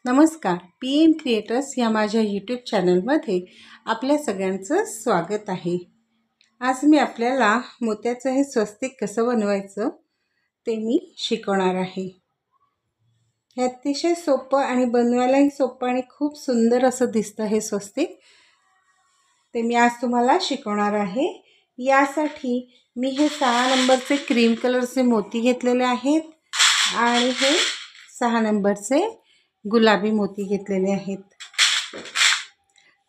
नमस्कार, PM creators या माझ्या यूट्यूब चॅनलमध्ये आपल्या सगळ्यांचं स्वागत आहे। आज मी आपल्याला मोत्याचं हे स्वस्तिक कसं बनवायचं ते मी शिकवणार आहे। हे अतिशय सोपं आणि बनवायलाही सोपं आणि खूप सुंदर असं दिसतं हे स्वस्तिक। ते मी आज तुम्हाला शिकवणार आहे। यासाठी मी हे 6 नंबरचे क्रीम कलरचे मोती घेतलेले आहेत आणि हे 6 नंबरचे गुलाबी मोती घेतलेले आहेत।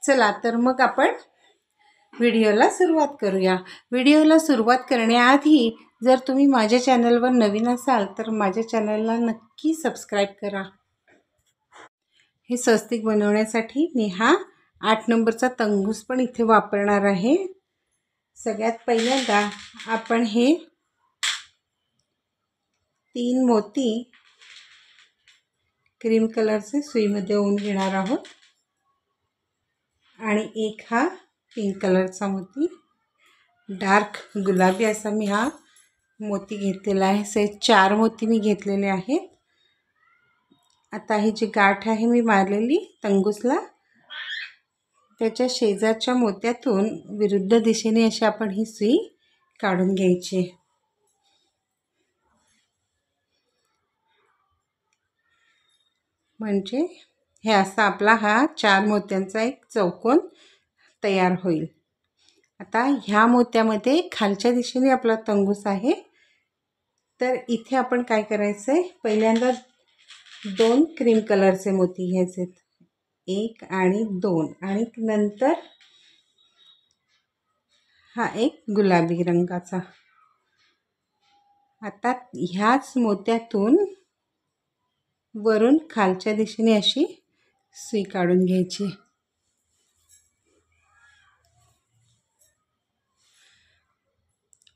चला तर मग आपण व्हिडिओला सुरुवात करूया। व्हिडिओला सुरुवात करण्याआधी जर तुम्ही माझ्या चॅनलवर नवीन असाल तर माझ्या चॅनलला नक्की सबस्क्राइब करा। हे स्वस्तिक बनवण्यासाठी मी हा 8 नंबरचा तंगूस पण इथे वापरणार आहे। सगळ्यात पहिल्यांदा आपण हे 3 मोती क्रीम कलरचे सुईमध्ये ओवून घेणार आहोत आणि एक हा पिंक कलरचा मोती, डार्क गुलाबी असा मी हा मोती घेतलेला आहे। असे 4 मोती मी घेतलेले आहेत। आता ही जी गाठ आहे मी मारलेली तंगूसला त्याच्या शेजारच्या मोत्यातून विरुद्ध दिशेने अशी आपण ही सुई काढून घ्यायची। म्हणजे हे असा आपला हा 4 मोत्यांचा एक चौकोन तयार होईल। आता ह्या मोत्यामध्ये खालच्या दिशेने आपला तंगूस आहे, तर इथे आपण काय करायचं आहे, पहिल्यांदा 2 क्रीम कलरचे मोती घ्यायचे, 1 आणि 2, आणि नंतर हा एक गुलाबी रंगाचा। आता ह्याच मोत्यातून वरून खालच्या दिशेने अशी सुई काढून घ्यायची।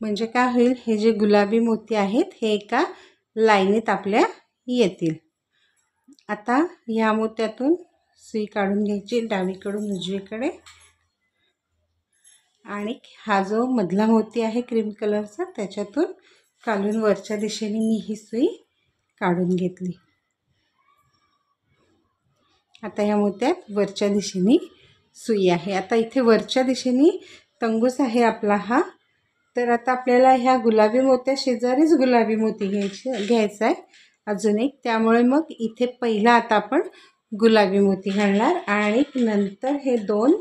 म्हणजे काय होईल, हे जे गुलाबी मोती आहेत हे एका लाईनीत आपल्या येतील। आता ह्या मोत्यातून सुई काढून घ्यायची डावीकडून उजवीकडे, आणि हा जो मधला मोती आहे क्रीम कलरचा त्याच्यातून खालून वरच्या दिशेने मी ही सुई काढून घेतली। आता ह्या मोत्यात वरच्या दिशेने सुई आहे। आता इथे वरच्या दिशेने तंगूस आहे आपला हा, तर आता आपल्याला ह्या गुलाबी मोत्या शेजारीच गुलाबी मोती घ्यायचा आहे अजून एक। त्यामुळे मग इथे पहिला आता आपण गुलाबी मोती घालणार आणि नंतर हे 2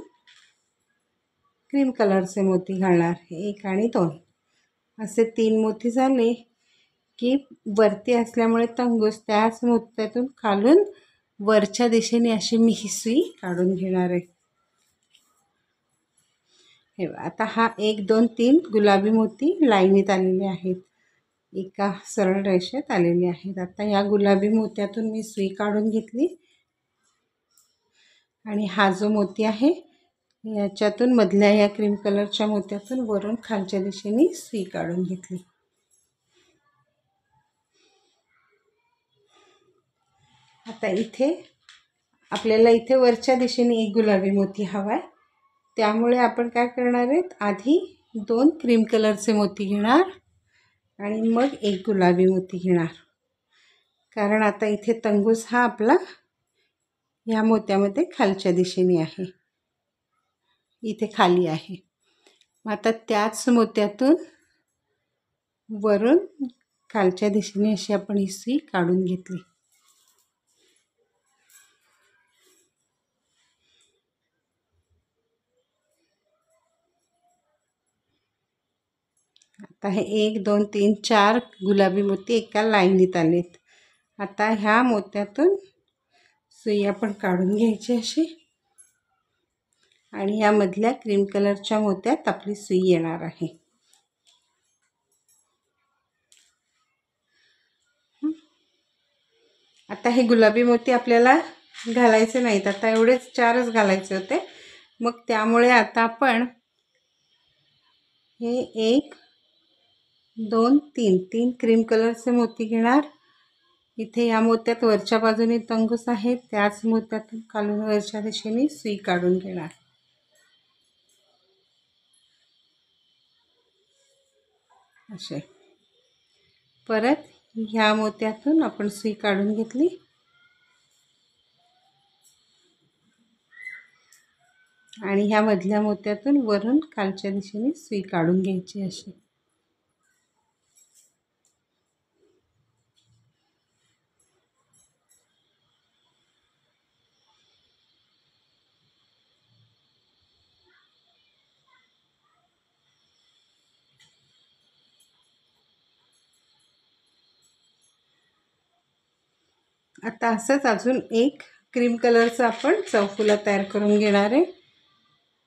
क्रीम कलरचे मोती घालणार, 1 आणि 2 असे 3 मोती झाले की वरती असल्यामुळे तंगूस त्याच मोत्यातून खालून वरच्या दिशेने अशी मी ही सुई काढून घेणार आहे। हे आता हा 1 2 3 गुलाबी मोती लाईनीत आलेले आहेत, एका सरळ रेषेत आलेले आहेत। आता ह्या गुलाबी मोत्यातून मी सुई काढून घेतली आणि हा जो मोती आहे याच्यातून मधल्या ह्या क्रीम कलरच्या मोत्यातून वरून खालच्या दिशेने सुई काढून घेतली। आता इथे आपल्याला इथे वरच्या दिशेने एक गुलाबी मोती हवा आहे, त्यामुळे आपण काय करणार आहेत, आधी 2 क्रीम कलरचे मोती घेणार आणि मग एक गुलाबी मोती घेणार, कारण आता इथे तंगूस हा आपला ह्या मोत्यामध्ये खालच्या दिशेने आहे, इथे खाली आहे। आता त्याच मोत्यातून वरून खालच्या दिशेने अशी आपण ही सुई काढून घेतली। आता हे 1 2 3 4 गुलाबी मोती एका लाईनीत आलेत। आता ह्या मोत्यातून सुई आपण काढून घ्यायची अशी, आणि ह्या मधल्या क्रीम कलरच्या मोत्यात आपली सुई येणार आहे। आता हे गुलाबी मोती आपल्याला घालायचे नाहीत, आता एवढेच 4च घालायचे होते, मग त्यामुळे आता आपण हे 1 2 3 3 क्रीम कलरचे मोती घेणार। इथे या मोत्यात वरच्या बाजूने तंगूस आहे, त्याच मोत्यातून खालून वरच्या दिशेने सुई काढून घेणार। असे परत ह्या मोत्यातून आपण सुई काढून घेतली आणि ह्या मधल्या मोत्यातून वरून खालच्या दिशेने सुई काढून घ्यायची अशी. आता असंच अजून एक क्रीम कलरचा आपण चौफुला तयार करून घेणार आहे.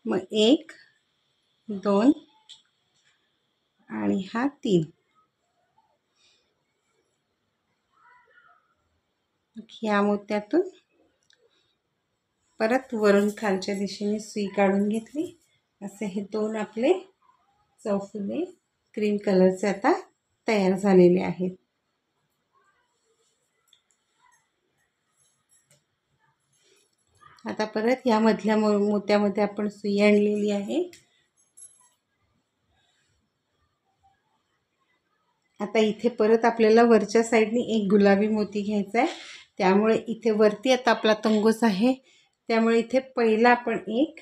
मग 1 2 आणि हा 3. ह्या मोत्यातून परत वरून खालच्या दिशेने सुई काढून घेतली. असे हे 2 आपले चौफुले क्रीम कलरचे आता तयार झालेले आहेत. आता परत ह्या मधल्या मोत्यामध्ये आपण सुई आणलेली आहे. आता इथे परत आपल्याला वरच्या साईडने एक गुलाबी मोती घ्यायचा आहे. त्यामुळे इथे वरती आता आपला तंगूस आहे, त्यामुळे इथे पहिला आपण एक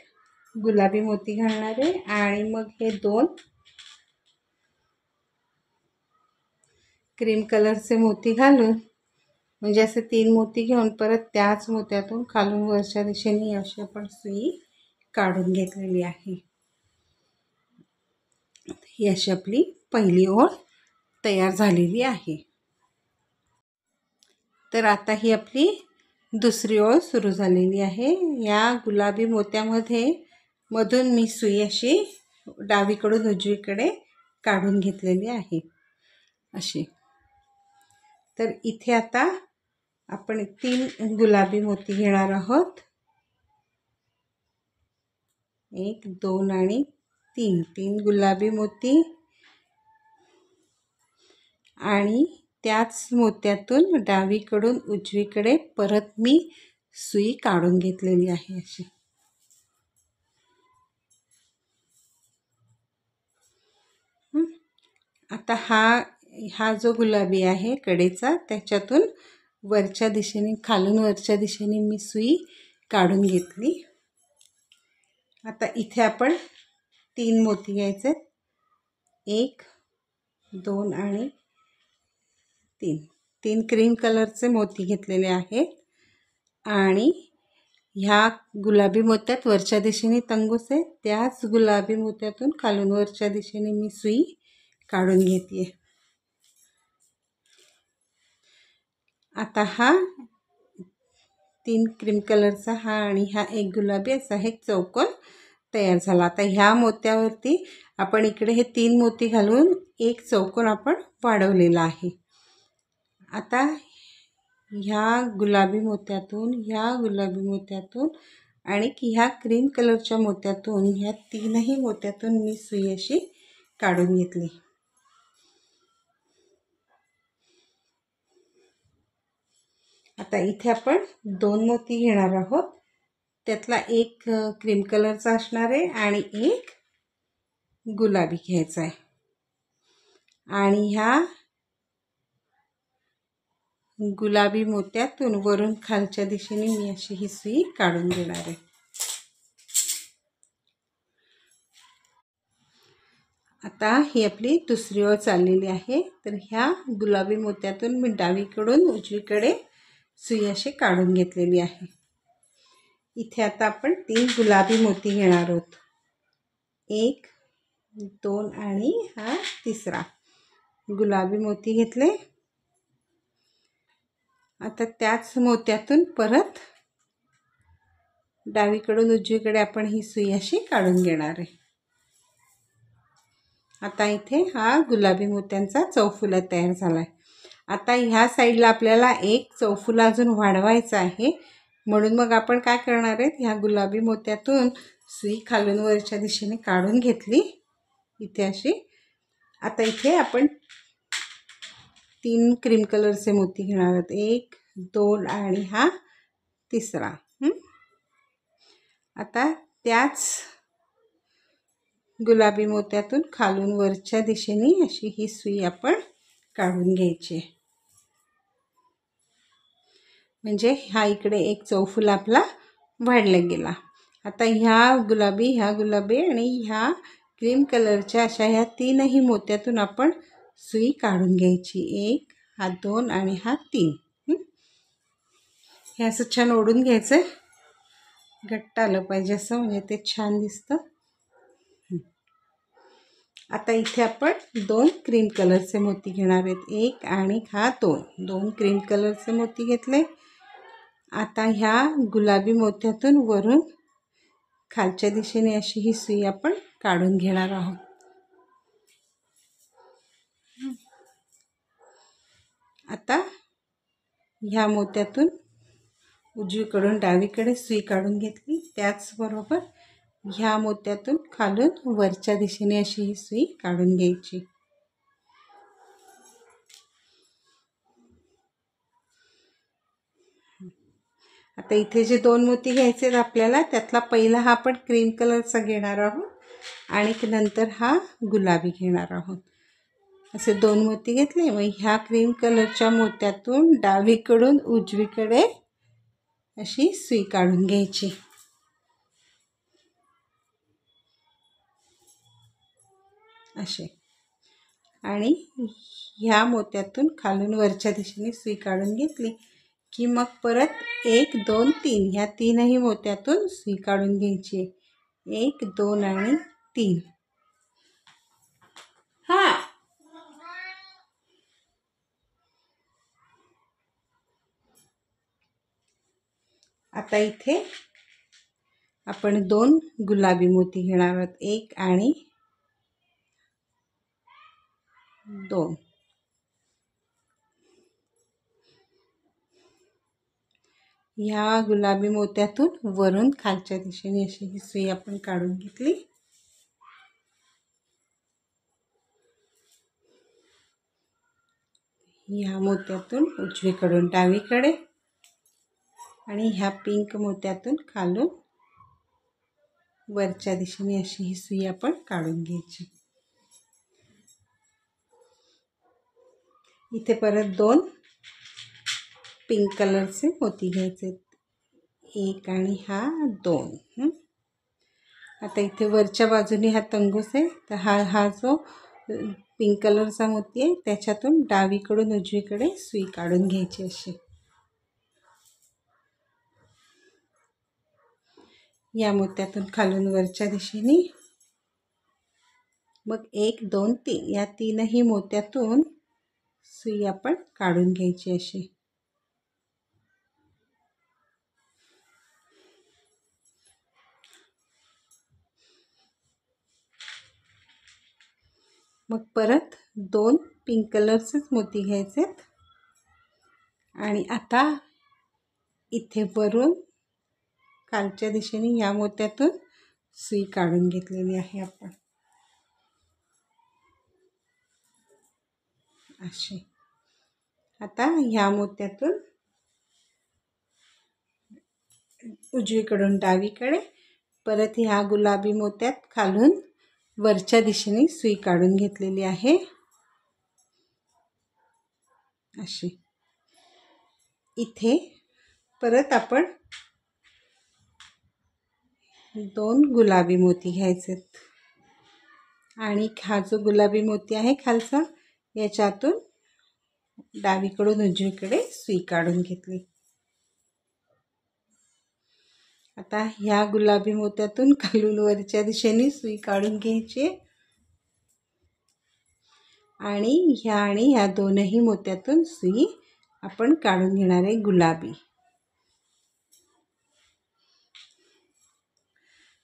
गुलाबी मोती घालणार आहे आणि मग हे 2 क्रीम कलरचे मोती घालून, म्हणजे असे 3 मोती घेऊन परत त्याच मोत्यातून खालून वरच्या दिशेने अशी आपण सुई काढून घेतलेली आहे. ही अशी आपली पहिली ओळ तयार झालेली आहे. तर आता ही आपली दुसरी ओळ सुरू झालेली आहे. या गुलाबी मोत्यामध्ये मधून मी सुई अशी डावीकडून उजवीकडे काढून घेतलेली आहे अशी. तर इथे आता आपण 3 गुलाबी मोती घेणार आहोत. 1 2 आणि 3 गुलाबी मोती आणि त्याच मोत्यातून डावीकडून उजवीकडे परत मी सुई काढून घेतलेली आहे अशी. आता हा जो गुलाबी आहे कडेचा, त्याच्यातून वरच्या दिशेने खालून वरच्या दिशेने मी सुई काढून घेतली. आता इथे आपण 3 मोती घ्यायचे. 1 2 आणि 3 क्रीम कलरचे मोती घेतलेले आहेत आणि ह्या गुलाबी मोत्यात वरच्या दिशेने तंगूस आहे, त्याच गुलाबी मोत्यातून खालून वरच्या दिशेने मी सुई काढून घेते. आता हा 3 क्रीम कलरचा हा आणि हा एक गुलाबी असा एक चौकोन तयार झाला. आता ह्या मोत्यावरती आपण इकडे हे 3 मोती घालून एक चौकोन आपण वाढवलेला आहे. आता ह्या गुलाबी मोत्यातून, ह्या गुलाबी मोत्यातून आणि ह्या क्रीम कलरच्या मोत्यातून, ह्या 3ही मोत्यातून मी सुई अशी काढून घेतली. आता इथे आपण 2 मोती घेणार आहोत. त्यातला एक क्रीम कलरचा असणार आहे आणि एक गुलाबी घ्यायचा आहे आणि ह्या गुलाबी मोत्यातून वरून खालच्या दिशेने मी अशी ही सुई काढून घेणार आहे. आता ही आपली दुसरी ओळ चाललेली आहे. तर ह्या गुलाबी मोत्यातून मी डावीकडून उजवीकडे सुई अशी काढून घेतलेली आहे. इथे आता आपण 3 गुलाबी मोती घेणार आहोत. 1 2 आणि हा तिसरा गुलाबी मोती घेतले. आता त्याच मोत्यातून परत डावीकडून उजवीकडे आपण ही सुई अशी काढून घेणार आहे. आता इथे हा गुलाबी मोत्यांचा चौफुला तयार झाला आहे. आता ह्या साईडला आपल्याला एक चौफुला अजून वाढवायचा आहे, म्हणून मग आपण काय करणार आहे, ह्या गुलाबी मोत्यातून सुई खालून वरच्या दिशेने काढून घेतली इथे अशी. आता इथे आपण 3 क्रीम कलरचे मोती घेणार आहोत. 1 2 आणि हा तिसरा. आता त्याच गुलाबी मोत्यातून खालून वरच्या दिशेने अशी ही सुई आपण काढून घ्यायची. म्हणजे हा इकडे एक चौफुला आपला वाढला गेला. आता ह्या गुलाबी आणि ह्या क्रीम कलरच्या अशा ह्या तीनही मोत्यातून आपण सुई काढून घ्यायची. 1, हा 2 आणि हा 3. हे असं छान ओढून घ्यायचं, घट्ट आलं पाहिजे असं, म्हणजे ते छान दिसतं. आता इथे आपण 2 क्रीम कलरचे मोती घेणार आहेत. 1 आणि हा 2 क्रीम कलरचे मोती घेतले. आता ह्या गुलाबी मोत्यातून वरून खालच्या दिशेने अशी ही सुई आपण काढून घेणार आहोत. आता ह्या मोत्यातून उजवीकडून डावीकडे सुई काढून घेतली. त्याचबरोबर ह्या मोत्यातून खालून वरच्या दिशेने अशी ही सुई काढून घ्यायची. आता इथे जे 2 मोती घ्यायचे आहेत आपल्याला, त्यातला पहिला हा आपण क्रीम कलरचा घेणार आहोत आणि नंतर हा गुलाबी घेणार आहोत. असे 2 मोती घेतले. मग ह्या क्रीम कलरच्या मोत्यातून डावीकडून उजवीकडे अशी सुई काढून घ्यायची. असे, आणि ह्या मोत्यातून खालून वरच्या दिशेने सुई काढून घेतली की मग परत 1, 2, 3 ह्या तीनही मोत्यातून सुई काढून घ्यायची. 1, 2 आणि 3. आता इथे आपण 2 गुलाबी मोती घेणार आहोत. 1 आणि 2. ह्या गुलाबी मोत्यातून वरून खालच्या दिशेने अशी ही सुई आपण काढून घेतली. ह्या मोत्यातून उजवीकडून डावीकडे आणि ह्या पिंक मोत्यातून खालून वरच्या दिशेने अशी ही सुई आपण काढून घ्यायची. इथे परत 2 पिंक कलरचे मोती घ्यायचे. 1 आणि हा 2. आता इथे वरच्या बाजूने हा तंगूस आहे, तर हा जो पिंक कलरचा मोती आहे त्याच्यातून डावीकडून उजवीकडे सुई काढून घ्यायची अशी. या मोत्यातून खालून वरच्या दिशेने मग 1, 2, 3 या तीनही मोत्यातून सुई आपण काढून घ्यायची अशी. मग परत 2 पिंक कलरचेच मोती घ्यायचेत आणि आता इथे वरून खालच्या दिशेने या मोत्यातून सुई काढून घेतलेली आहे आपण अशी. आता ह्या मोत्यातून उजवीकडून डावीकडे परत ह्या गुलाबी मोत्यात खालून वरच्या दिशेने सुई काढून घेतलेली आहे अशी. इथे परत आपण 2 गुलाबी मोती घ्यायचे आणि हा जो गुलाबी मोती आहे खालचा, याच्यातून डावीकडून उजवीकडे सुई काढून घेतली. आता ह्या गुलाबी मोत्यातून खालून वरच्या दिशेने सुई काढून घ्यायची आणि ह्या दोनही मोत्यातून सुई आपण काढून घेणार आहे गुलाबी.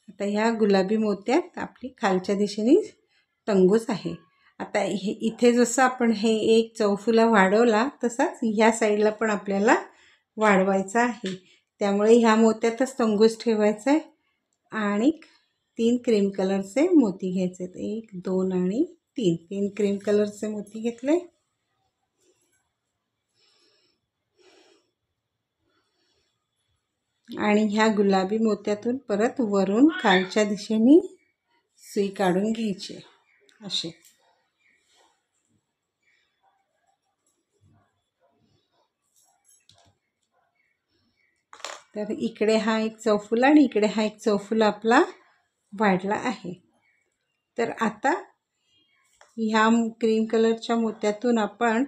आता ह्या गुलाबी मोत्यात आपली खालच्या दिशेने तंगूस आहे. आता इथे जसं आपण हे एक चौफुला वाढवला तसाच ह्या साईडला पण आपल्याला वाढवायचा आहे. त्यामुळे ह्या मोत्यातच तंगूस ठेवायचा आहे आणि 3 क्रीम कलरचे मोती घ्यायचे. 1, 2 आणि 3 क्रीम कलरचे मोती घेतले आणि ह्या गुलाबी मोत्यातून परत वरून खालच्या दिशेने सुई काढून घ्यायची अशी. तर इकडे हा एक चौफुला आणि इकडे हा एक चौफुला आपला वाढला आहे. तर आता ह्या क्रीम कलरच्या मोत्यातून आपण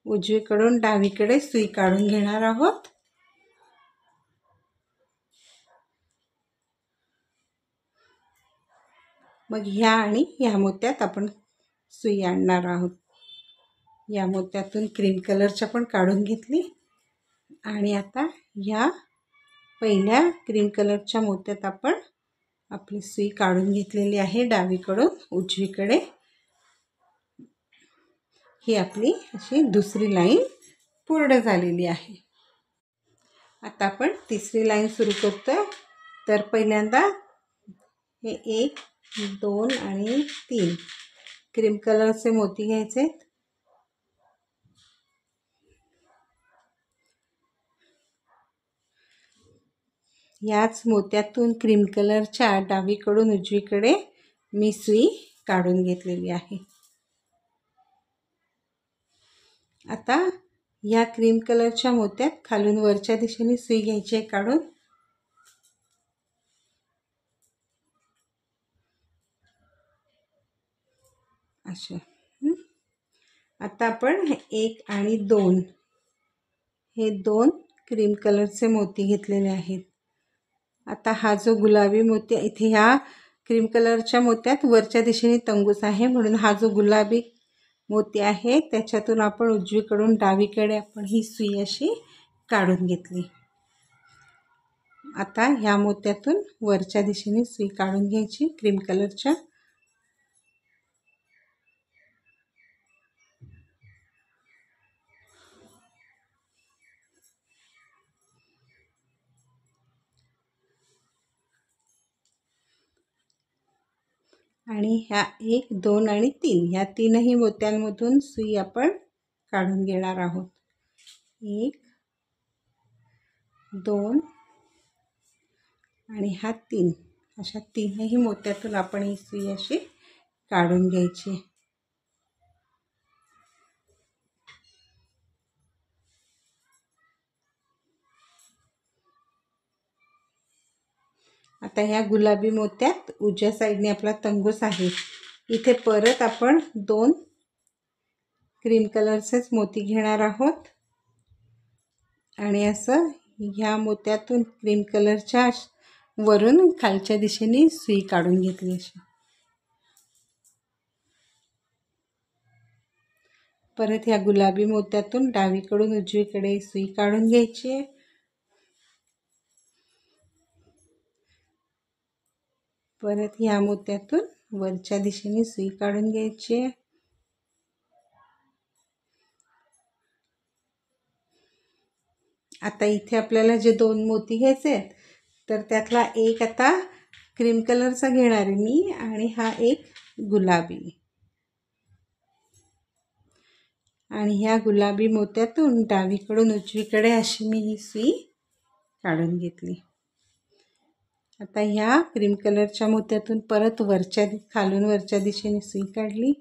उजवीकडून डावीकडे सुई काढून घेणार आहोत. मग ह्या आणि ह्या मोत्यात आपण सुई आणणार आहोत. या मोत्यातून क्रीम कलरच्या पण काढून घेतली आणि आता ह्या पहिल्या क्रीम कलरच्या मोत्यात आपण आपली सुई काढून घेतलेली आहे डावीकडून उजवीकडे. ही आपली अशी दुसरी लाईन पूर्ण झालेली आहे. आता आपण तिसरी लाईन सुरू करतोय. तर पहिल्यांदा हे 1 2 आणि 3 क्रीम कलरचे मोती घ्यायचे. याच मोत्यातून क्रीम कलरच्या डावीकडून उजवीकडे मी सुई काढून घेतलेली आहे. आता या क्रीम कलरच्या मोत्यात खालून वरच्या दिशेने सुई घ्यायची आहे काढून. अशा आता आपण 1 आणि 2 हे 2 क्रीम कलरचे मोती घेतलेले आहेत. आता हा जो गुलाबी मोती इथे ह्या क्रीम कलरच्या मोत्यात वरच्या दिशेने तंगूस आहे, म्हणून हा जो गुलाबी मोती आहे त्याच्यातून आपण उजवीकडून डावीकडे आपण ही सुई अशी काढून घेतली. आता ह्या मोत्यातून वरच्या दिशेने सुई काढून घ्यायची क्रीम कलरच्या. आणि ह्या 1 2 आणि 3 ह्या तीनही मोत्यांमधून सुई आपण काढून घेणार आहोत. 1 2 आणि हा 3 अशा तीनही मोत्यातून आपण ही सुई अशी काढून घ्यायची. आता ह्या गुलाबी मोत्यात उजव्या साईडने आपला तंगूस आहे. इथे परत आपण 2 क्रीम कलरचेच मोती घेणार आहोत आणि असं ह्या मोत्यातून क्रीम कलरच्या वरून खालच्या दिशेने सुई काढून घेतली अशी. परत ह्या गुलाबी मोत्यातून डावीकडून उजवीकडे सुई काढून घ्यायची आहे. परत ह्या मोत्यातून वरच्या दिशेने सुई काढून घ्यायची आहे. आता इथे आपल्याला जे 2 मोती घ्यायचे आहेत तर त्यातला एक आता क्रीम कलरचा घेणार आहे मी आणि हा एक गुलाबी. आणि ह्या गुलाबी मोत्यातून डावीकडून उजवीकडे अशी मी ही सुई काढून घेतली. आता ह्या क्रीम कलरच्या मोत्यातून परत खालून वरच्या दिशेने सुई काढली.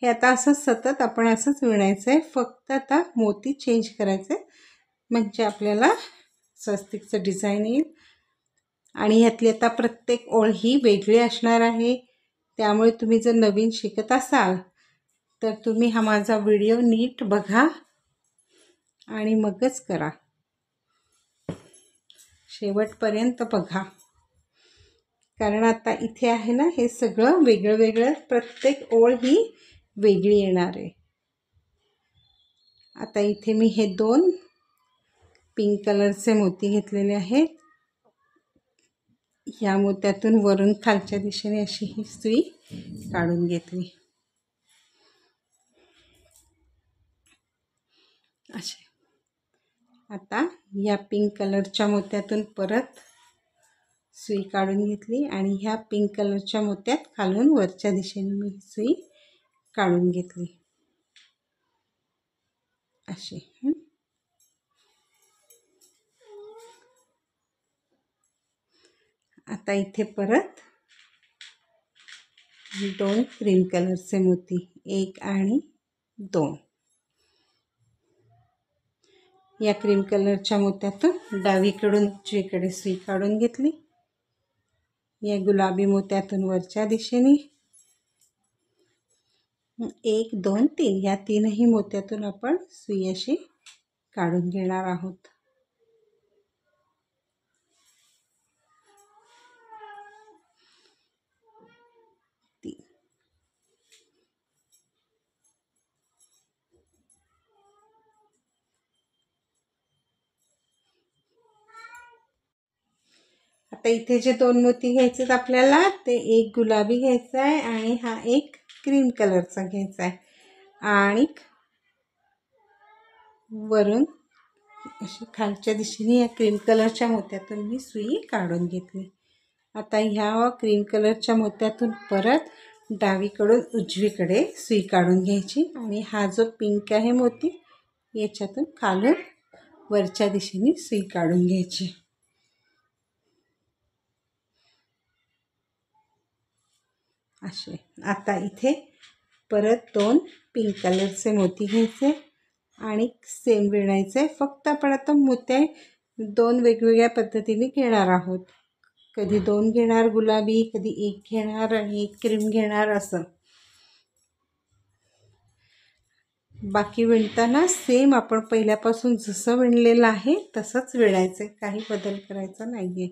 हे आता असं सतत आपण असंच विणायचं आहे. फक्त आता मोती चेंज करायचे म्हणजे आपल्याला स्वस्तिकचं डिझाईन येईल. आणि ह्यातली आता प्रत्येक ओळ ही वेगळी असणार आहे. त्यामुळे तुम्ही जर नवीन शिकत असाल तर तुम्ही हा माझा व्हिडिओ नीट बघा आणि मगच करा. शेवटपर्यंत बघा, कारण आता इथे आहे ना हे सगळं वेगळं वेगळं, प्रत्येक ओळ ही वेगळी येणार आहे. आता इथे मी हे 2 पिंक कलरचे मोती घेतलेले आहेत. ह्या मोत्यातून वरून खालच्या दिशेने अशी ही सुई काढून घेतली अशी. आता या पिंक कलरच्या मोत्यातून परत सुई काढून घेतली आणि ह्या पिंक कलरच्या मोत्यात खालून वरच्या दिशेने मी सुई काढून घेतली अशी. आता इथे परत 2 क्रीम कलरचे मोती 1 आणि 2 या क्रीम कलरच्या मोत्यातून डावीकडून उजवीकडे सुई काढून घेतली। या गुलाबी मोत्यातून वरच्या दिशेने 1 2 3 या तीनही मोत्यातून आपण सुई अशी काढून घेणार आहोत। आता इथे जे 2 मोती घ्यायचे आपल्याला, ते एक गुलाबी घ्यायचा आहे आणि हा एक क्रीम कलरचा घ्यायचा आहे आणि वरून अशी खालच्या दिशेने या क्रीम कलरच्या मोत्यातून मी सुई काढून घेतली। आता ह्या क्रीम कलरच्या मोत्यातून परत डावीकडून उजवीकडे सुई काढून घ्यायची आणि हा जो पिंक आहे मोती, याच्यातून खालून वरच्या दिशेने सुई काढून घ्यायची। असे आता इथे परत 2 पिंक कलरचे मोती घ्यायचे आणि सेम विणायचे। फक्त आपण आता मोती 2 वेगवेगळ्या पद्धतीने घेणार आहोत। कधी 2 घेणार गुलाबी, कधी 1 घेणार आणि 1 क्रीम घेणार असं। बाकी विणताना सेम आपण पहिल्यापासून जसं विणलेलं आहे तसंच विणायचं, काही बदल करायचा नाहीये।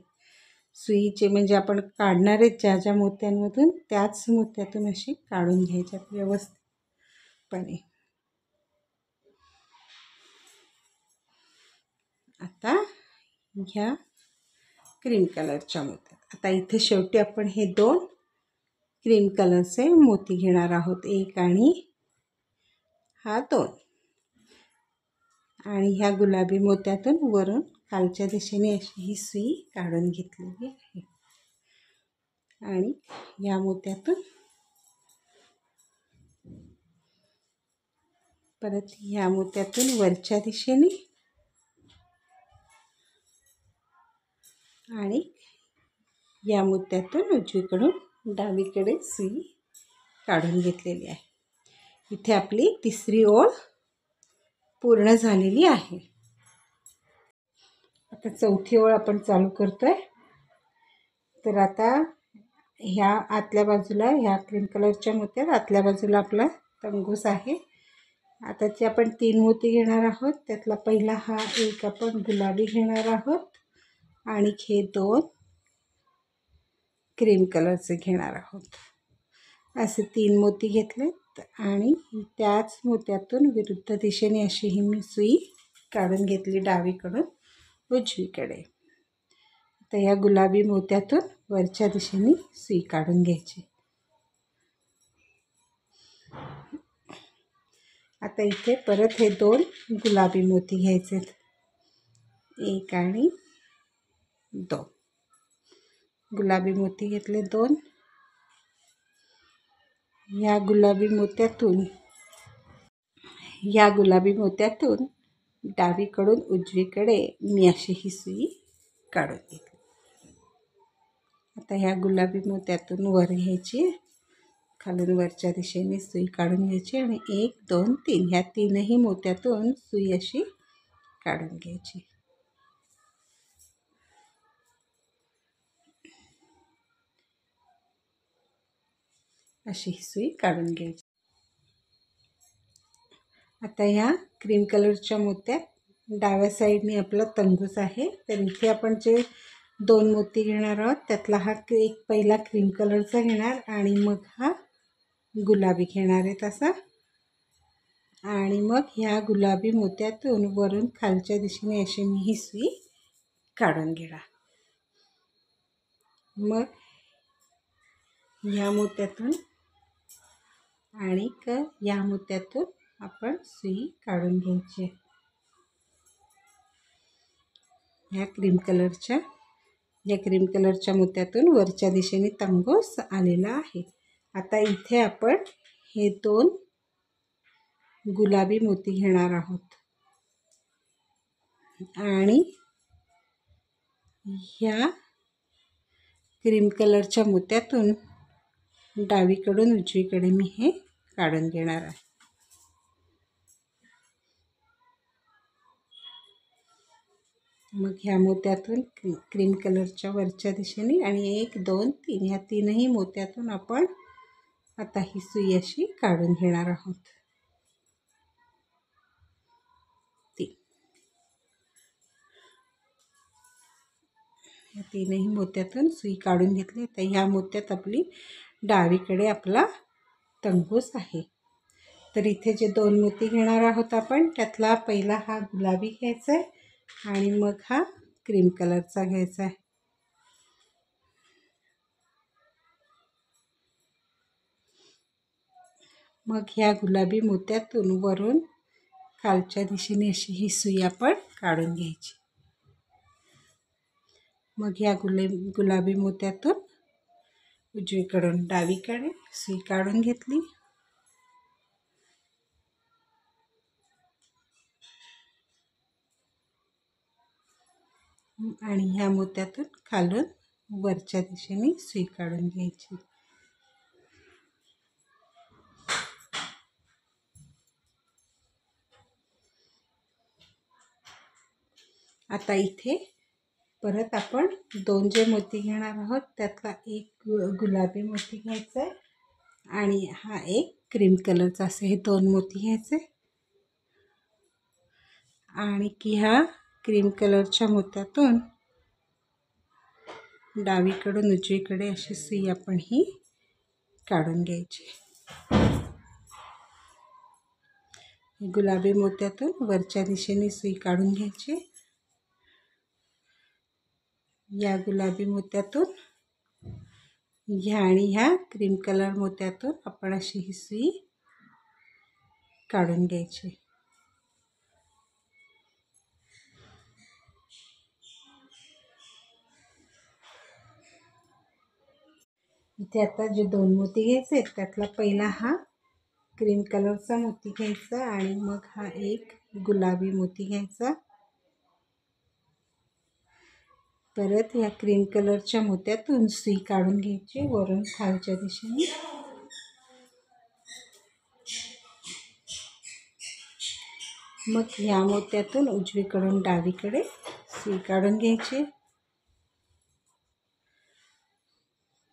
सुईचे म्हणजे आपण काढणारे ज्या मोत्यांमधून त्याच मोत्यातून अशी काढून घ्यायच्यात व्यवस्थितपणे। आता ह्या क्रीम कलरच्या मोत्यात आता इथे शेवटी आपण हे 2 क्रीम कलरचे मोती घेणार आहोत, 1 आणि हा 2 आणि ह्या गुलाबी मोत्यातून वरून खालच्या दिशेने अशी ही सुई काढून घेतलेली आहे आणि या मोत्यातून परत ह्या मोत्यातून वरच्या दिशेने आणि या मोत्यातून उजवीकडून डावीकडे सुई काढून घेतलेली आहे। इथे आपली तिसरी ओळ पूर्ण झालेली आहे। आता चौथी ओळ आपण चालू करतोय। तर आता ह्या आतल्या बाजूला ह्या क्रीम कलरच्या मोत्यात आतल्या बाजूला आपला तंगूस आहे। आता जे आपण 3 मोती घेणार आहोत, त्यातला पहिला हा एक आपण गुलाबी घेणार आहोत आणि हे 2 क्रीम कलरचे घेणार आहोत। असे 3 मोती घेतलेत आणि त्याच मोत्यातून विरुद्ध दिशेने अशी ही मी सुई काढून घेतली डावीकडून उजवीकडे। तर या गुलाबी मोत्यातून वरच्या दिशेने सुई काढून घ्यायची। आता इथे परत हे 2 गुलाबी मोती घ्यायचेत, 1 आणि 2 गुलाबी मोती घेतले 2। या गुलाबी मोत्यातून डावीकडून उजवीकडे मी अशी ही सुई काढून घेतली। आता ह्या गुलाबी मोत्यातून वर घ्यायची, खालून वरच्या दिशेने सुई काढून घ्यायची आणि 1 2 3 ह्या तीनही मोत्यातून सुई अशी काढून घ्यायची। अशी ही सुई काढून घ्यायची। आता ह्या क्रीम कलरच्या मोत्यात डाव्या साईडने आपला तंगूस आहे। तर इथे आपण जे 2 मोती घेणार आहोत, त्यातला हा एक पहिला क्रीम कलरचा घेणार आणि मग हा गुलाबी घेणार आहे तसा आणि मग ह्या गुलाबी मोत्यातून वरून खालच्या दिशेने अशी मी ही सुई काढून घेणार। मग ह्या मोत्यातून आणि या मोत्यातून आपण सुई काढून घ्यायची। या क्रीम कलरच्या मोत्यातून वरच्या दिशेने तंगूस आलेला आहे। आता इथे आपण हे 2 गुलाबी मोती घेणार आहोत आणि ह्या क्रीम कलरच्या मोत्यातून डावीकडून उजवीकडे मी हे काढून घेणार आहे। मग ह्या मोत्यातून क्रीम कलरच्या वरच्या दिशेने आणि 1 2 3 ह्या तीनही मोत्यातून आपण आता ही सुई अशी काढून घेणार आहोत. या तीनही मोत्यातून सुई काढून घेतली. तर ह्या मोत्यात आपली डावीकडे आपला तंगूस आहे. तर इथे जे 2 मोती घेणार आहोत आपण, त्यातला पहिला हा गुलाबी घ्यायचा आहे आणि मग हा क्रीम कलरचा घ्यायचा आहे. मग ह्या गुलाबी मोत्यातून वरून खालच्या दिशेने अशी ही सुई आपण काढून घ्यायची. मग ह्या गुलाबी मोत्यातून उजवीकडून डावीकडे सुई काढून घेतली. आणि ह्या मोत्यातून खालून वरच्या दिशेने सुई काढून घ्यायची. आता इथे परत आपण 2 जे मोती घेणार आहोत, त्यातला एक गुलाबी मोती घ्यायचा आहे आणि हा एक क्रीम कलरचा, असे हे 2 मोती घ्यायचे. आणि की ह्या क्रीम कलरच्या मोत्यातून डावीकडून उजवीकडे अशी सुई आपण ही काढून घ्यायची. गुलाबी मोत्यातून वरच्या दिशेने सुई काढून घ्यायची. या गुलाबी मोत्यातून ह्या आणि ह्या क्रीम कलर मोत्यातून आपण अशी ही सुई काढून घ्यायची. इथे आता जे 2 मोती घ्यायचे, त्यातला पहिला हा क्रीम कलरचा मोती घ्यायचा आणि मग हा एक गुलाबी मोती घ्यायचा. परत या क्रीम कलरच्या मोत्यातून सुई काढून घ्यायची वरून खालच्या दिशेने. मग ह्या मोत्यातून उजवीकडून डावीकडे सुई काढून घ्यायची.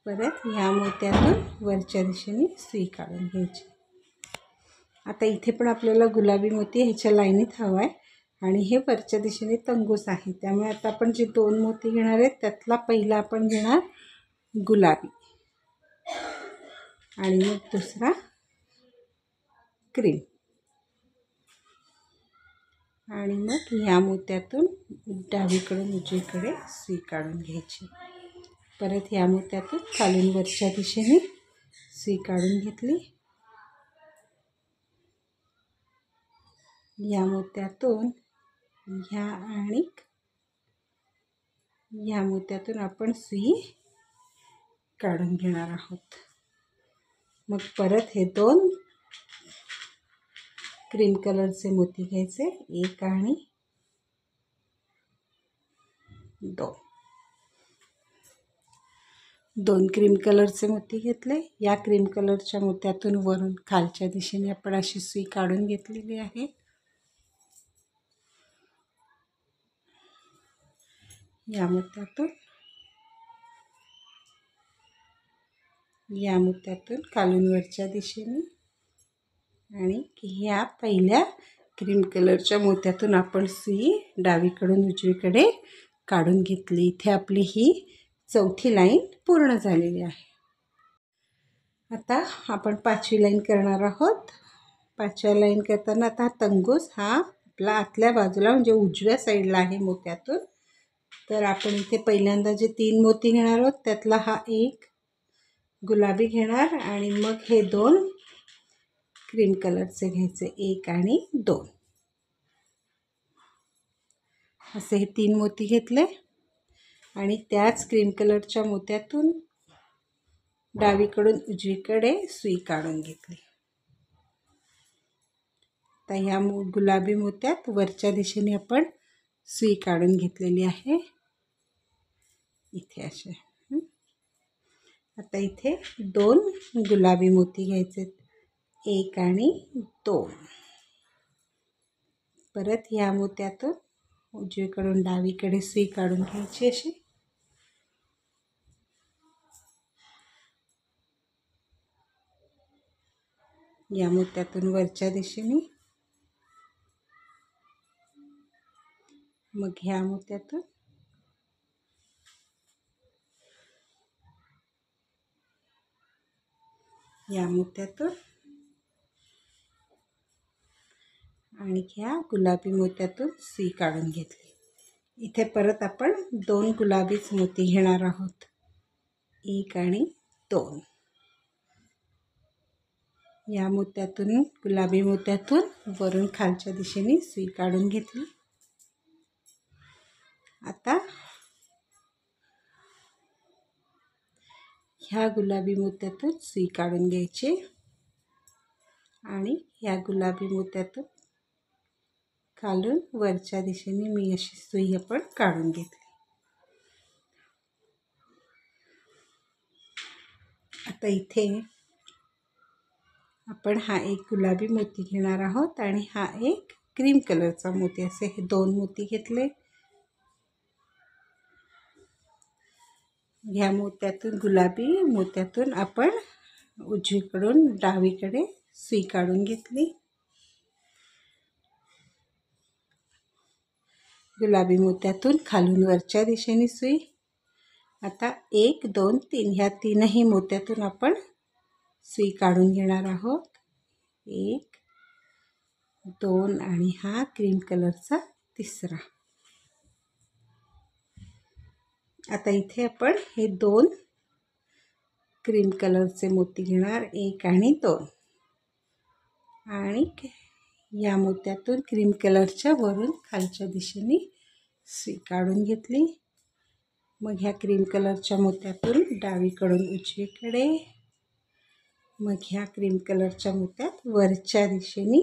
परत ह्या मोत्यातून वरच्या दिशेने सुई काढून घ्यायची. आता इथे पण आपल्याला गुलाबी मोती ह्याच्या लाईनीत हवा आहे आणि हे वरच्या दिशेने तंगूस आहे. त्यामुळे आता आपण जे 2 मोती घेणार आहेत, त्यातला पहिला आपण घेणार गुलाबी आणि मग दुसरा क्रीम. आणि मग ह्या मोत्यातून डावीकडून उजवीकडे सुई काढून घ्यायची. परत ह्या मोत्यातून खालून वरच्या दिशेने सुई काढून घेतली. या मोत्यातून ह्या आणि या मोत्यातून आपण सुई काढून घेणार आहोत. मग परत हे 2 क्रीम कलरचे मोती घ्यायचे, 1 आणि 2 क्रीम कलरचे मोती घेतले. या क्रीम कलरच्या मोत्यातून वरून खालच्या दिशेने आपण अशी सुई काढून घेतलेली आहे. या मोत्यातून खालून वरच्या दिशेने आणि ह्या पहिल्या क्रीम कलरच्या मोत्यातून आपण सुई डावीकडून उजवीकडे काढून घेतली. इथे आपली ही चौथी लाईन पूर्ण झालेली आहे. आता आपण 5वी लाईन करणार आहोत. 5व्या लाईन करताना आता तंगूस हा आपला आतल्या बाजूला म्हणजे उजव्या साईडला आहे मोत्यातून. तर आपण इथे पहिल्यांदा जे 3 मोती घेणार आहोत, त्यातला हा एक गुलाबी घेणार आणि मग हे 2 क्रीम कलरचे घ्यायचे, 1 आणि 2. असे हे 3 मोती घेतले आणि त्याच क्रीम कलरच्या मोत्यातून डावीकडून उजवीकडे सुई काढून घेतली. तर ह्या गुलाबी मोत्यात वरच्या दिशेने आपण सुई काढून घेतलेली आहे इथे असे. आता इथे 2 गुलाबी मोती घ्यायचे, 1 आणि 2. परत ह्या मोत्यातून उजवीकडून डावीकडे सुई काढून घ्यायची अशी. या मोत्यातून वरच्या दिशेने, मग ह्या मोत्यातून, या मोत्यातून आणि ह्या गुलाबी मोत्यातून सुई काढून घेतली. इथे परत आपण 2 गुलाबीच मोती घेणार आहोत, 1 आणि 2. या मोत्यातून, गुलाबी मोत्यातून वरून खालच्या दिशेने सुई काढून घेतली. आता ह्या गुलाबी मोत्यातून सुई काढून घ्यायची आणि ह्या गुलाबी मोत्यातून खालून वरच्या दिशेने मी अशी सुई आपण काढून घेतली. आता इथे आपण हा एक गुलाबी मोती घेणार आहोत आणि हा एक क्रीम कलरचा मोती, असे हे 2 मोती घेतले. ह्या मोत्यातून, गुलाबी मोत्यातून आपण उजवीकडून डावीकडे सुई काढून घेतली. गुलाबी मोत्यातून खालून वरच्या दिशेने सुई. आता 1, 2, 3 ह्या 3ही मोत्यातून आपण सुई काढून घेणार आहोत. 1, 2 आणि हा क्रीम कलरचा तिसरा. आता इथे आपण हे 2 क्रीम कलरचे मोती घेणार, 1 आणि 2, आणि या मोत्यातून क्रीम कलरच्या वरून खालच्या दिशेने सुई काढून घेतली. मग ह्या क्रीम कलरच्या मोत्यातून डावीकडून उजवीकडे, मग ह्या क्रीम कलरच्या मोत्यात वरच्या दिशेने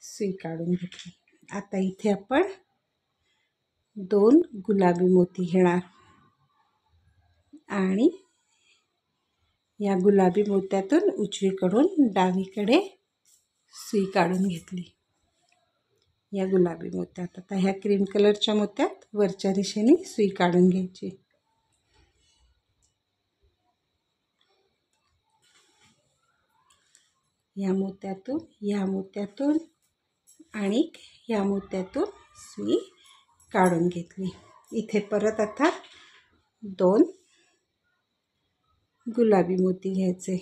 सुई काढून घेतली. आता इथे आपण 2 गुलाबी मोती घेणार आणि या गुलाबी मोत्यातून उजवीकडून डावीकडे सुई काढून घेतली. या गुलाबी मोत्यात आता ह्या क्रीम कलरच्या मोत्यात वरच्या दिशेने सुई काढून घ्यायची. या मोत्यातून, या मोत्यातून आणि या मोत्यातून सुई काढून घेतली. इथे परत आता 2 गुलाबी मोती घ्यायचे.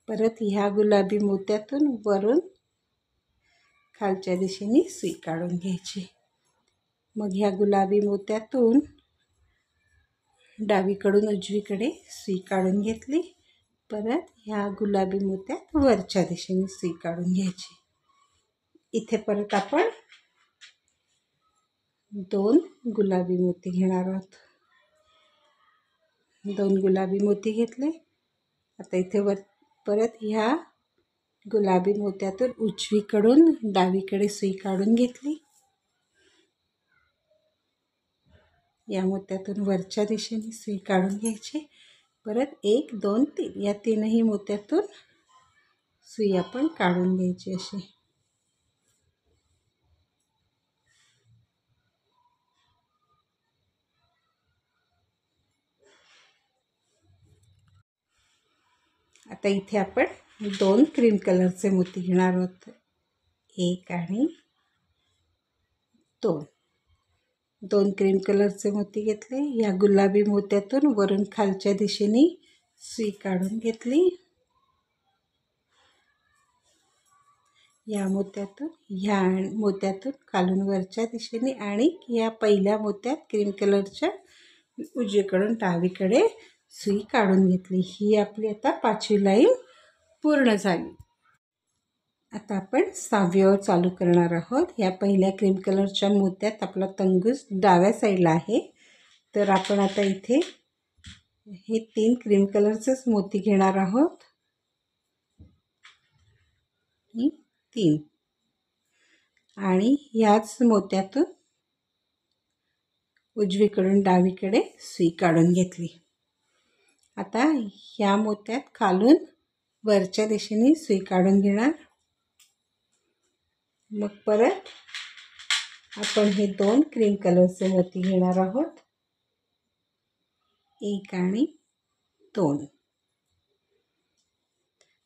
परत ह्या गुलाबी मोत्यातून वरून खालच्या दिशेने सुई काढून घ्यायची. मग ह्या गुलाबी मोत्यातून डावीकडून उजवीकडे सुई काढून घेतली. परत ह्या गुलाबी मोत्यात वरच्या दिशेने सुई काढून घ्यायची. इथे परत आपण 2 गुलाबी मोती घेणार आहोत. 2 गुलाबी मोती घेतले. आता इथे परत ह्या गुलाबी मोत्यातून उजवीकडून डावीकडे सुई काढून घेतली. या मोत्यातून वरच्या दिशेने सुई काढून घ्यायची. परत 1, 2, 3 या 3ही मोत्यातून सुई आपण काढून घ्यायची अशी. आता इथे आपण 2 क्रीम कलरचे मोती घेणार आहोत, 1 आणि 2. 2 क्रीम कलरचे मोती घेतले. या गुलाबी मोत्यातून वरून खालच्या दिशेने सुई काढून घेतली. या मोत्यातून, ह्या मोत्यातून खालून वरच्या दिशेने आणि या पहिल्या मोत्यात क्रीम कलरच्या उजवीकडून डावीकडे सुई काढून घेतली. ही आपली आता 5वी लाईन पूर्ण झाली. आता आपण 6वीवर चालू करणार आहोत. या पहिल्या क्रीम कलरच्या मोत्यात आपला तंगूस डाव्या साईडला आहे, तर आपण आता इथे हे 3 क्रीम कलरचेच मोती घेणार आहोत. 3 आणि ह्याच मोत्यातून उजवीकडून डावीकडे सुई काढून घेतली. आता ह्या मोत्यात खालून वरच्या दिशेने सुई काढून घेणार. मग परत आपण हे 2 क्रीम कलरचे मोती घेणार आहोत, 1 आणि 2.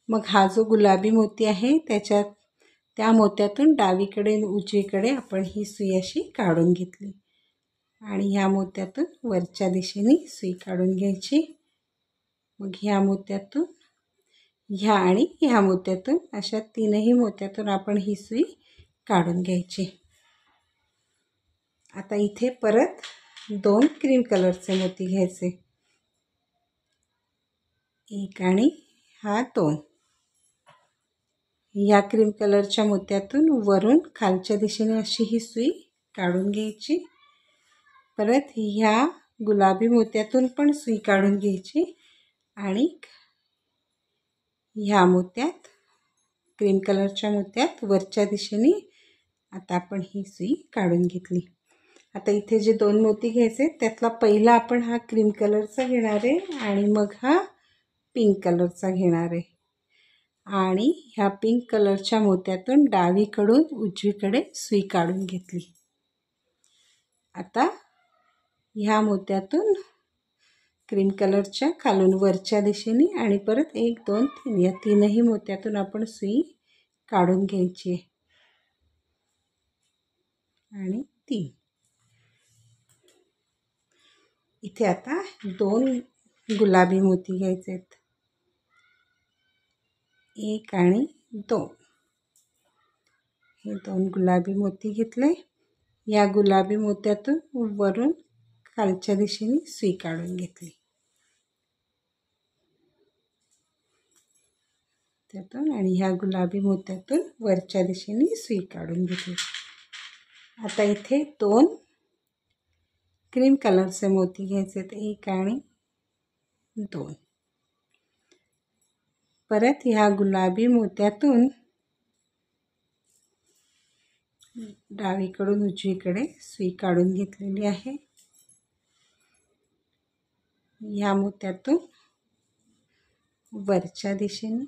मग हा जो गुलाबी मोती आहे त्या मोत्यातून डावीकडे उजवीकडे आपण ही सुई अशी काढून घेतली आणि ह्या मोत्यातून वरच्या दिशेने सुई काढून घ्यायची. मग ह्या मोत्यातून, ह्या आणि ह्या मोत्यातून, अशा तीनही मोत्यातून आपण ही सुई काढून घ्यायची. आता इथे परत 2 क्रीम कलरचे मोती घ्यायचे, 1 आणि हा 2. या क्रीम कलरच्या मोत्यातून वरून खालच्या दिशेने अशी ही सुई काढून घ्यायची. परत ह्या गुलाबी मोत्यातून पण सुई काढून घ्यायची आणि ह्या मोत्यात, क्रीम कलरच्या मोत्यात वरच्या दिशेने आता आपण ही सुई काढून घेतली. आता इथे जे 2 मोती घ्यायचे त्यातला पहिला आपण हा क्रीम कलरचा घेणार आहे आणि मग हा पिंक कलरचा घेणार आहे आणि ह्या पिंक कलरच्या मोत्यातून डावीकडून उजवीकडे सुई काढून घेतली. आता ह्या मोत्यातून क्रीम कलरच्या खालून वरच्या दिशेने आणि परत 1 2 3 या तीनही मोत्यातून आपण सुई काढून घ्यायची आहे आणि 3. इथे आता 2 गुलाबी मोती घ्यायचे आहेत, 1 आणि 2. हे 2 गुलाबी मोती घेतले. या गुलाबी मोत्यातून वरून खालच्या दिशेने सुई काढून घेतली. त्यातून आणि ह्या गुलाबी मोत्यातून वरच्या दिशेने सुई काढून घेतली. आता इथे 2 क्रीम कलरचे मोती घ्यायचे आहेत, 1 आणि 2. परत ह्या गुलाबी मोत्यातून डावीकडून उजवीकडे सुई काढून घेतलेली आहे. ह्या मोत्यातून वरच्या दिशेने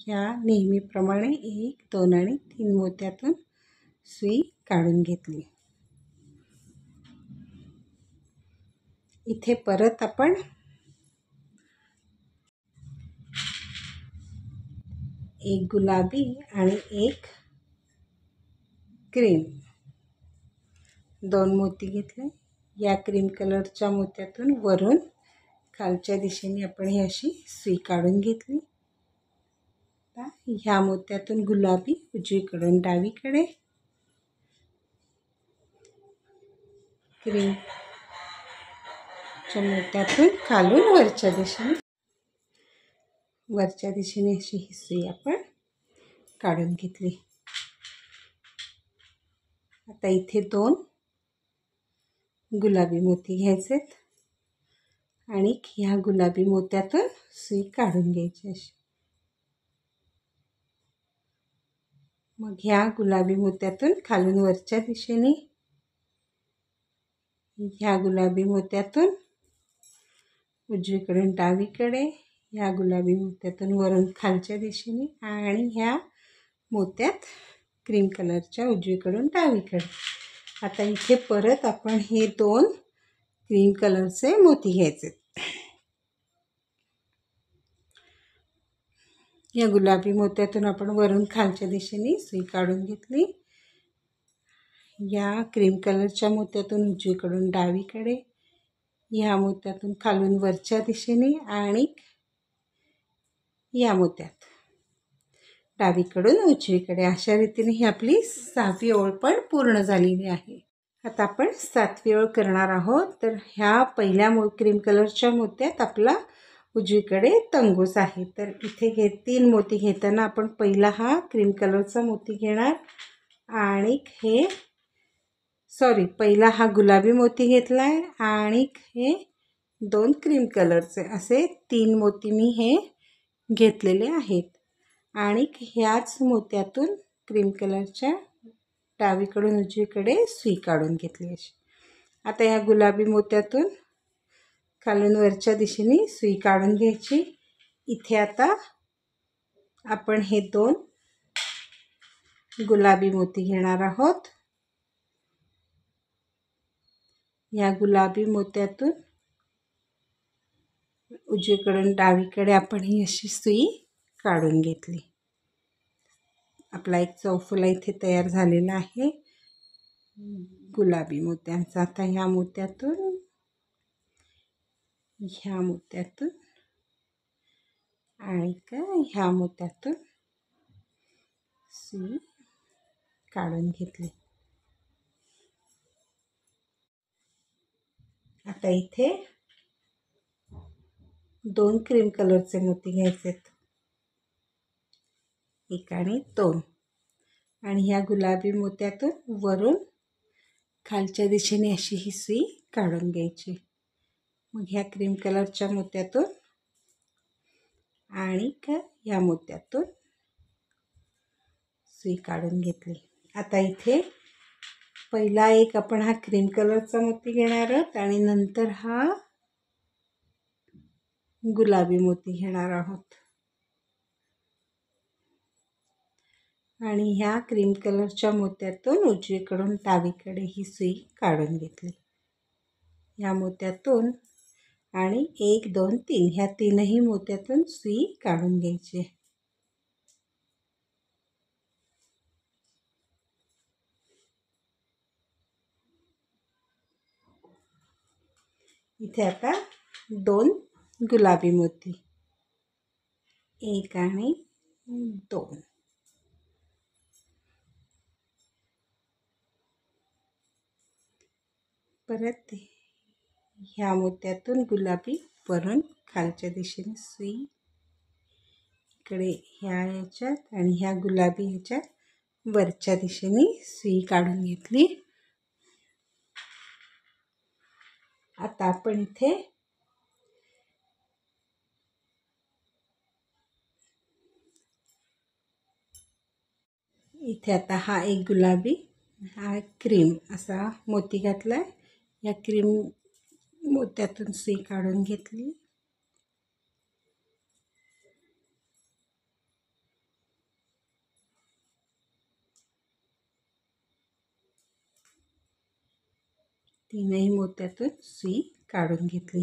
या नेहमीप्रमाणे 1 2 आणि 3 मोत्यातून सुई काढून घेतली. इथे परत आपण एक गुलाबी आणि 1 क्रीम 2 मोती घेतले. या क्रीम कलरच्या मोत्यातून वरून खालच्या दिशेने आपण ही अशी सुई काढून घेतली. ह्या मोत्यातून गुलाबी उजवीकडून डावीकडे, क्रीमच्या मोत्यातून खालून वरच्या दिशेने अशी ही सुई आपण काढून घेतली. आता इथे 2 गुलाबी मोती घ्यायचेत आणि ह्या गुलाबी मोत्यातून सुई काढून घ्यायची अशी. मग ह्या गुलाबी मोत्यातून खालून वरच्या दिशेने, ह्या गुलाबी मोत्यातून उजवीकडून डावीकडे, ह्या गुलाबी मोत्यातून वरून खालच्या दिशेने आणि ह्या मोत्यात क्रीम कलरच्या उजवीकडून डावीकडे. आता इथे परत आपण हे 2 क्रीम कलरचे मोती घ्यायचे. या गुलाबी मोत्यातून आपण वरून खालच्या दिशेने सुई काढून घेतली. या क्रीम कलरच्या मोत्यातून उजवीकडून डावीकडे, ह्या मोत्यातून खालून वरच्या दिशेने आणि या मोत्यात डावीकडून उजवीकडे. अशा रीतीने ही आपली 6वी ओळ पण पूर्ण झालेली आहे. आता आपण 7वी ओळ करणार आहोत. तर ह्या पहिल्या क्रीम कलरच्या मोत्यात आपला उजवीकडे तंगूस आहे. तर इथे 3 मोती घेताना आपण पहिला हा क्रीम कलरचा मोती घेणार आणि पहिला हा गुलाबी मोती घेतला आहे आणि हे 2 क्रीम कलरचे असे 3 मोती मी हे घेतलेले आहेत आणि ह्याच मोत्यातून क्रीम कलरच्या डावीकडून उजवीकडे सुई काढून घेतली अशी. आता ह्या गुलाबी मोत्यातून खालून वरच्या दिशेने सुई काढून घ्यायची. इथे आता आपण हे 2 गुलाबी मोती घेणार आहोत. या गुलाबी मोत्यातून उजवीकडून डावीकडे आपण ही अशी सुई काढून घेतली. आपला एक चौफुला इथे तयार झालेला आहे गुलाबी मोत्यांचा. आता ह्या मोत्यातून आणि ह्या मोत्यातून सुई काढून घेतली. आता इथे 2 क्रीम कलरचे मोती घ्यायचेत, 1 आणि 2, आणि ह्या गुलाबी मोत्यातून वरून खालच्या दिशेने अशी ही सुई काढून घ्यायची. मग ह्या क्रीम कलरच्या मोत्यातून आणि ह्या मोत्यातून सुई काढून घेतली. आता इथे पहिला एक आपण हा क्रीम कलरचा मोती घेणार आहोत आणि नंतर हा गुलाबी मोती घेणार आहोत. आणि ह्या क्रीम कलरच्या मोत्यातून उजवीकडून डावीकडे ही सुई काढून घेतली. ह्या मोत्यातून आणि 1 2 3 ह्या तीनही मोत्यातून सुई काढून घ्यायची. इथे आता 2 गुलाबी मोती, 1 आणि 2. परत ह्या मोत्यातून गुलाबी वरून खालच्या दिशेने सुई इकडे ह्या ह्याच्यात आणि ह्या गुलाबी ह्याच्यात वरच्या दिशेने सुई काढून घेतली. आता आपण इथे आता हा एक गुलाबी, हा क्रीम असा मोती घातलाय. या क्रीम मोत्यातून सुई काढून घेतली. तीनही मोत्यातून सुई काढून घेतली.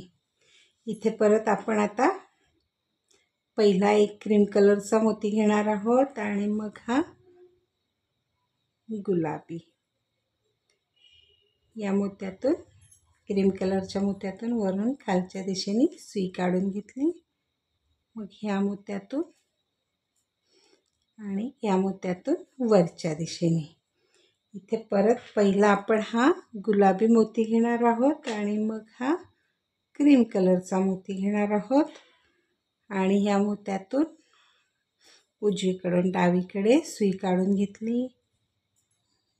इथे परत आपण आता पहिला एक क्रीम कलरचा मोती घेणार आहोत आणि मग हा गुलाबी. या मोत्यातून क्रीम कलरच्या मोत्यातून वरून खालच्या दिशेने सुई काढून घेतली. मग ह्या मोत्यातून आणि ह्या मोत्यातून वरच्या दिशेने. इथे परत पहिला आपण हा गुलाबी मोती घेणार आहोत आणि मग हा क्रीम कलरचा मोती घेणार आहोत आणि ह्या मोत्यातून उजवीकडून डावीकडे सुई काढून घेतली.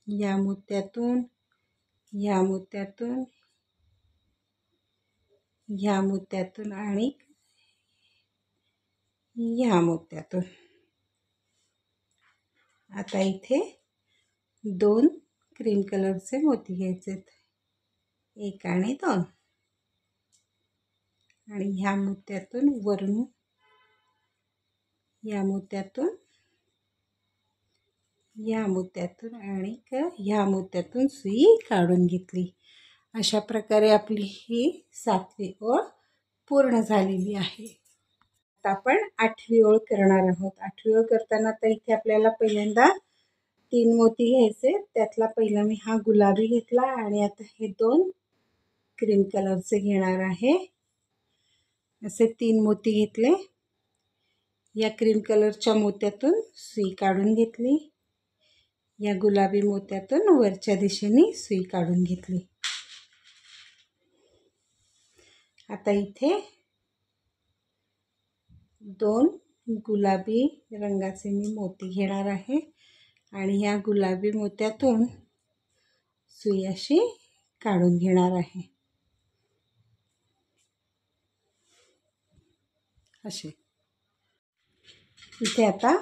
या मोत्यातून, ह्या मोत्यातून, ह्या मोत्यातून आणि ह्या मोत्यातून. आता इथे 2 क्रीम कलरचे मोती घ्यायचेत, 1 आणि 2, आणि ह्या मोत्यातून वरून या मोत्यातून, या मोत्यातून आणि ह्या मोत्यातून सुई काढून घेतली. अशा प्रकारे आपली ही 7वी ओळ पूर्ण झालेली आहे. आता आपण 8वी ओळ करणार आहोत. 8वी ओळ करताना तर इथे आपल्याला पहिल्यांदा 3 मोती घ्यायचे. त्यातला पहिला मी हा गुलाबी घेतला आणि आता हे 2 क्रीम कलरचे घेणार आहे. असे 3 मोती घेतले. या क्रीम कलरच्या मोत्यातून सुई काढून घेतली. या गुलाबी मोत्यातून वरच्या दिशेने सुई काढून घेतली. आता इथे 2 गुलाबी रंगाचे मी मोती घेणार आहे आणि या गुलाबी मोत्यातून सुई अशी काढून घेणार आहे. असे इथे आता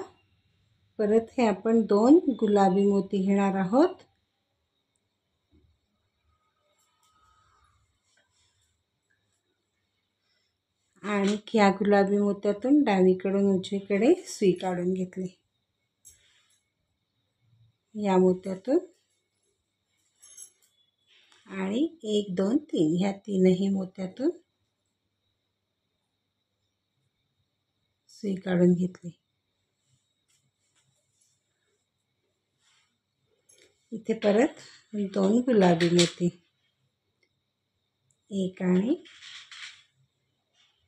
परत हे आपण 2 गुलाबी मोती घेणार आहोत आणि ह्या गुलाबी मोत्यातून डावीकडून उजवीकडे सुई काढून घेतली. या मोत्यातून आणि 1 2 3 ह्या तीनही मोत्यातून सुई काढून घेतली। इथे परत 2 गुलाबी मोती, 1 आणि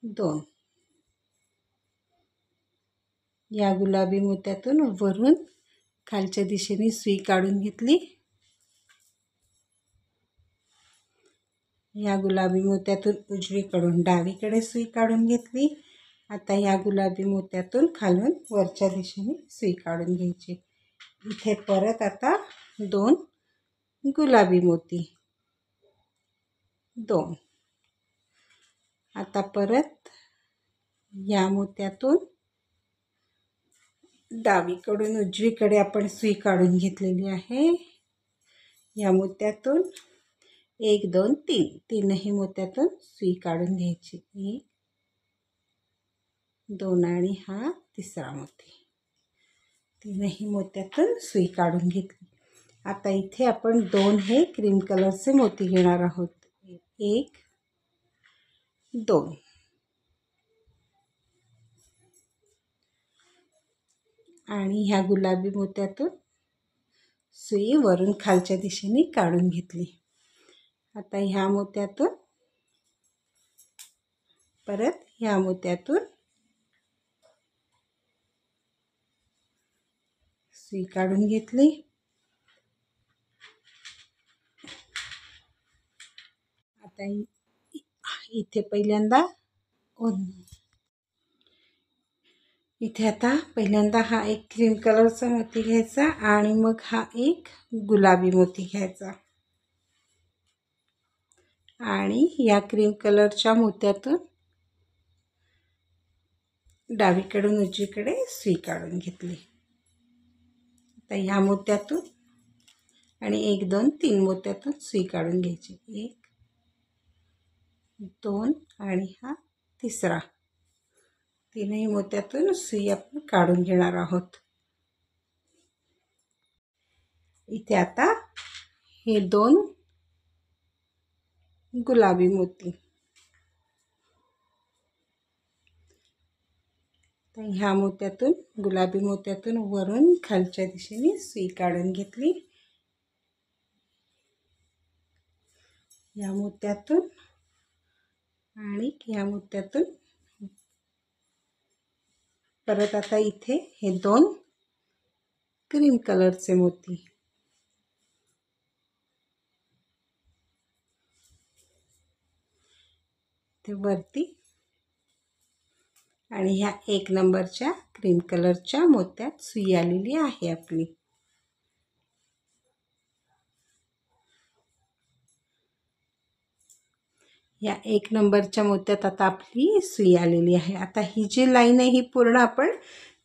2। या गुलाबी मोत्यातून वरून खालच्या दिशेने सुई काढून घेतली। या गुलाबी मोत्यातून उजवीकडून डावीकडे सुई काढून घेतली। आता या गुलाबी मोत्यातून खालून वरच्या दिशेने सुई काढून घ्यायची। इथे परत आता 2 गुलाबी मोती, 2। आता परत या मोत्यातून डावीकडून उजवीकडे आपण सुई काढून घेतलेली आहे। या मोत्यातून 1 2 3 तीनही मोत्यातून सुई काढून घ्यायची। 1 2 आणि हा तिसरा मोती, तीनही मोत्यातून सुई काढून घेतली। आता इथे आपण 2 हे क्रीम कलरचे मोती घेणार आहोत। 1 2 आणि ह्या गुलाबी मोत्यातून सुई वरून खालच्या दिशेने काढून घेतली। आता ह्या मोत्यातून परत ह्या मोत्यातून सुई काढून घेतली। आता इथे पहिल्यांदा हा एक क्रीम कलरचा मोती घ्यायचा आणि मग हा एक गुलाबी मोती घ्यायचा आणि या क्रीम कलरच्या मोत्यातून डावीकडून उजवीकडे सुई काढून घेतली। आता ह्या मोत्यातून आणि 1 2 3 मोत्यातून सुई काढून घ्यायची। 1 2 आणि हा तिसरा, तीनही मोत्यातून सुई आपण काढून घेणार आहोत। इथे आता हे 2 गुलाबी मोती, तर ह्या मोत्यातून गुलाबी मोत्यातून वरून खालच्या दिशेने सुई काढून घेतली। या मोत्यातून आणि या मोत्यातून परत आता इथे हे 2 क्रीम कलरचे मोती, ते वरती आणि ह्या 1 नंबरच्या क्रीम कलरच्या मोत्यात सुई आलेली आहे आपली। या 1 नंबरच्या मोत्यात आता आपली सुई आलेली आहे। आता ही जी लाईन आहे ही पूर्ण आपण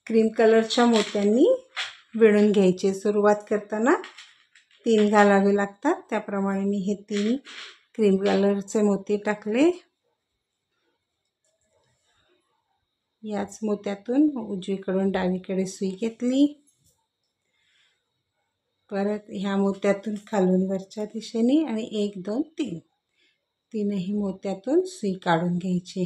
क्रीम कलरच्या मोत्यांनी विणून घ्यायची। सुरुवात करताना 3 घालावे लागतात, त्याप्रमाणे मी हे 3 क्रीम कलरचे मोती टाकले। याच मोत्यातून उजवीकडून डावीकडे सुई घेतली। परत ह्या मोत्यातून खालून वरच्या दिशेने आणि 1 2 3 तीनही मोत्यातून सुई काढून घ्यायची।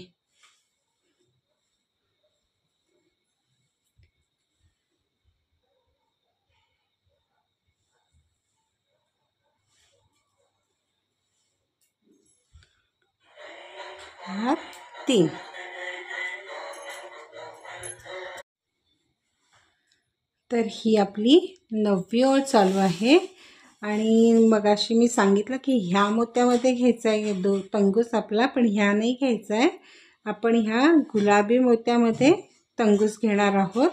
हा 3। तर ही आपली 9वी ओळ चालू आहे आणि मगाशी मी सांगितलं की ह्या मोत्यामध्ये घ्यायचा आहे तंगूस आपला, पण ह्या नाही घ्यायचा आहे। आपण ह्या गुलाबी मोत्यामध्ये तंगूस घेणार आहोत,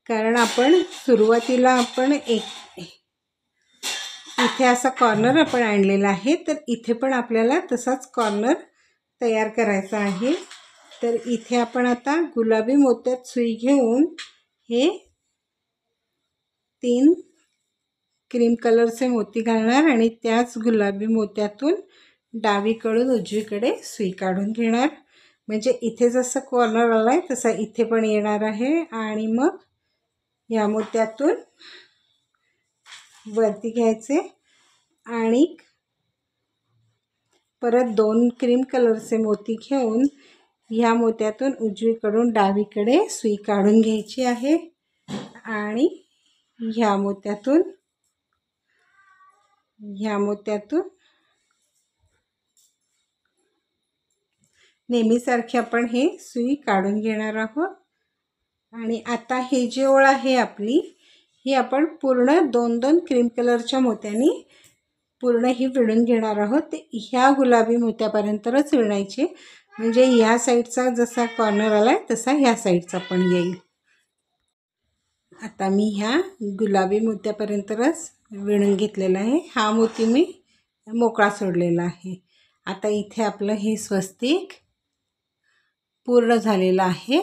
कारण आपण सुरुवातीला आपण इथे असा कॉर्नर आपण आणलेला आहे, तर इथे पण आपल्याला तसाच कॉर्नर तयार करायचा आहे। तर इथे आपण आता गुलाबी मोत्यात सुई घेऊन हे 3 क्रीम कलरचे मोती घालणार आणि त्याच गुलाबी मोत्यातून डावीकडून उजवीकडे सुई काढून घेणार। म्हणजे इथे जसं कॉर्नर आलाय तसा इथे पण येणार आहे आणि मग या मोत्यातून वरती घ्यायचे आणि परत 2 क्रीम कलरचे मोती घेऊन ह्या मोत्यातून उजवीकडून डावीकडे सुई काढून घ्यायची आहे आणि ह्या मोत्यातून नेहमीसारखे आपण हे सुई काढून घेणार आहोत। आणि आता हे जे ओळ आहे आपली ही आपण पूर्ण 2-2 क्रीम कलरच्या मोत्यांनी पूर्ण ही विणून घेणार आहोत। ते ह्या गुलाबी मोत्यापर्यंतच विणायचे, म्हणजे ह्या साईडचा जसा कॉर्नर आलाय तसा ह्या साईडचा पण येईल। आता मी ह्या गुलाबी मोत्यापर्यंतच विणून घेतलेला आहे। हा मोती मी मोकळा सोडलेला आहे। आता इथे आपलं हे स्वस्तिक पूर्ण झालेलं आहे।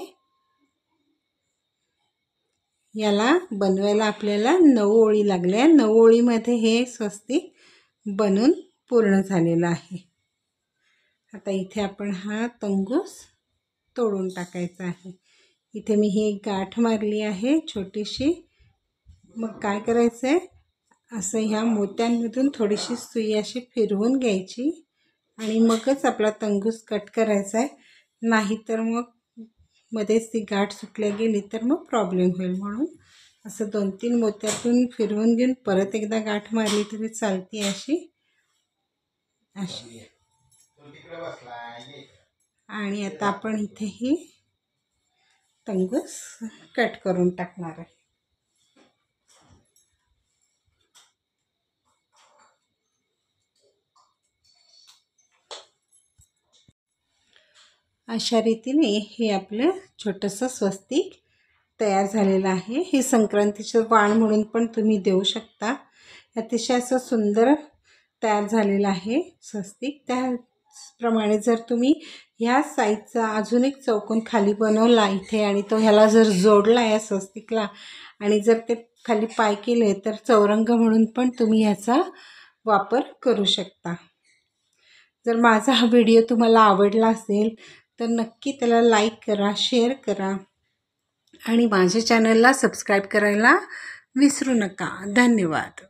याला बनवायला आपल्याला 9 ओळी लागल्या। 9 ओळीमध्ये हे स्वस्तिक बनून पूर्ण झालेलं आहे। आता इथे आपण हा तंगूस तोडून टाकायचा आहे। इथे मी ही एक गाठ मारली आहे छोटीशी। मग काय करायचं आहे, असं ह्या मोत्यांमधून थोडीशी सुई अशी फिरवून घ्यायची आणि मगच आपला तंगूस कट करायचा आहे। नाहीतर मग मध्येच ती गाठ सुटल्या गेली तर मग प्रॉब्लेम होईल। म्हणून असं 2-3 मोत्यातून फिरवून घेऊन परत एकदा गाठ मारली तरी चालते अशी। आणि आता आपण इथे ही तंगूस कट करून टाकणार आहे। अशा रीतीने हे आपलं छोटंसं स्वस्तिक तयार झालेलं आहे। हे संक्रांतीचं वाण म्हणून पण तुम्ही देऊ शकता। अतिशय असं सुंदर तयार झालेलं आहे स्वस्तिक। त्याप्रमाणे जर तुम्ही ह्या साईजचा अजून एक चौकोन खाली बनवला इथे आणि तो ह्याला जर जोडला या स्वस्तिकला आणि जर ते खाली पाय केले तर चौरंग म्हणून पण तुम्ही ह्याचा वापर करू शकता। जर माझा हा व्हिडिओ तुम्हाला आवडला असेल तर नक्की त्याला लाईक करा, शेअर करा आणि माझ्या चॅनलला सबस्क्राईब करायला विसरू नका। धन्यवाद।